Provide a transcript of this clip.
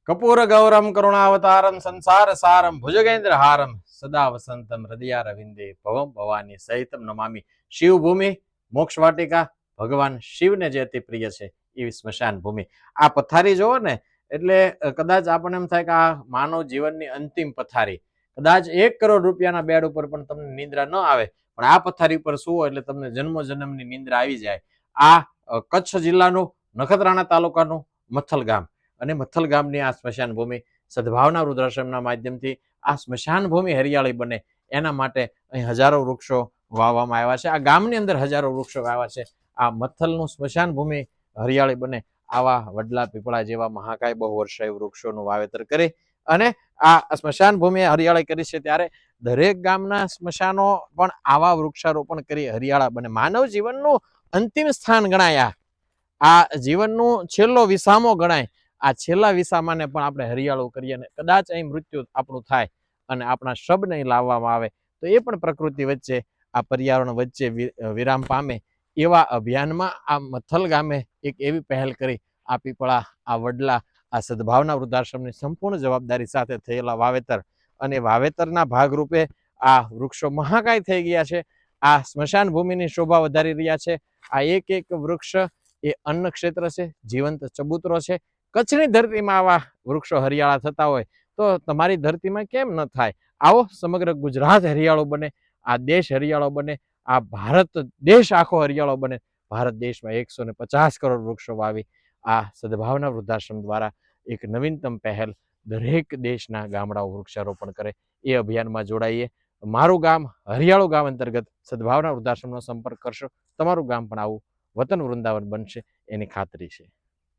કપૂર ગૌરમ કરુણાવતારમ સંસાર સારમ ભુજગેન્દ્ર હારમ સદા વસંતમ હૃદયારવિંદે ભવમ ભવાની સહિતમ નમામી શિવભૂમિ મોક્ષ વાટિકા ભગવાન શિવને જે અતિ પ્રિય છે એવી સ્મશાન ભૂમિ. આ પથારી જોવો ને એટલે કદાચ આપણને એમ થાય કે આ માનવ જીવનની અંતિમ પથારી. કદાચ 1 કરોડ રૂપિયાના બેડ ઉપર પણ તમને નિંદ્રા ન આવે, પણ આ પથારી ઉપર સુવો એટલે તમને જન્મો જન્મની નિંદ્રા આવી જાય. આ કચ્છ જિલ્લાનું નખત્રાણા તાલુકાનું મથલ ગામ અને મથલ ગામની આ સ્મશાન ભૂમિ સદભાવના વૃદ્ધાશ્રમના માધ્યમથી આ સ્મશાન ભૂમિ હરિયાળી બને એના માટે અહીં હજારો વૃક્ષો વાવવામાં આવ્યા છે. આ ગામની અંદર હજારો વૃક્ષો વાવ્યા છે. આ મથલનું સ્મશાન ભૂમિ હરિયાળી બને આવા વડલા પીપળા જેવા મહાકાય બહુવર્ષાયી વૃક્ષોનું વાવેતર કરી અને આ સ્મશાન ભૂમિ હરિયાળી કરી છે. ત્યારે દરેક ગામના સ્મશાનો પણ આવા વૃક્ષારોપણ કરી હરિયાળા બને. માનવ જીવનનું અંતિમ સ્થાન ગણાય, આ જીવનનું છેલ્લો વિસામો ગણાય. આ છેલ્લા વિસામાને પણ આપણે હરિયાળું કરીએ અને કદાચ અહીં મૃત્યુ આપણું થાય અને આપણા શબને લાવવામાં આવે તો એ પણ પ્રકૃતિ વચ્ચે આ પર્યાવરણ વચ્ચે વિરામ પામે એવા અભિયાનમાં આ મથલ ગામે એક એવી પહેલ કરી. આ પીપળા, આ વડલા, આ સદભાવના વૃદ્ધાશ્રમની સંપૂર્ણ જવાબદારી સાથે થયેલા વાવેતર અને વાવેતરના ભાગરૂપે આ વૃક્ષો મહાકાય થઈ ગયા છે. આ સ્મશાન ભૂમિની શોભા વધારી રહ્યા છે. આ એક એક વૃક્ષ એ અન્ન ક્ષેત્ર છે, જીવંત ચબૂતરો છે. કચ્છની ધરતીમાં આવા વૃક્ષો હરિયાળા થતા હોય તો તમારી ધરતીમાં કેમ ન થાય? આવો સમગ્ર ગુજરાત હરિયાળો બને, આ દેશ હરિયાળો બને, આ ભારત દેશ આખો હરિયાળો બને. ભારત દેશમાં 150 કરોડ વૃક્ષો વાવી આ સદભાવના વૃદ્ધાશ્રમ દ્વારા એક નવીનતમ પહેલ દરેક દેશના ગામડાઓ વૃક્ષારોપણ કરે એ અભિયાનમાં જોડાઈએ. મારું ગામ હરિયાળું ગામ અંતર્ગત સદભાવના વૃદ્ધાશ્રમનો સંપર્ક કરશો, તમારું ગામ પણ આવું વતન વૃંદાવન બનશે એની ખાતરી છે.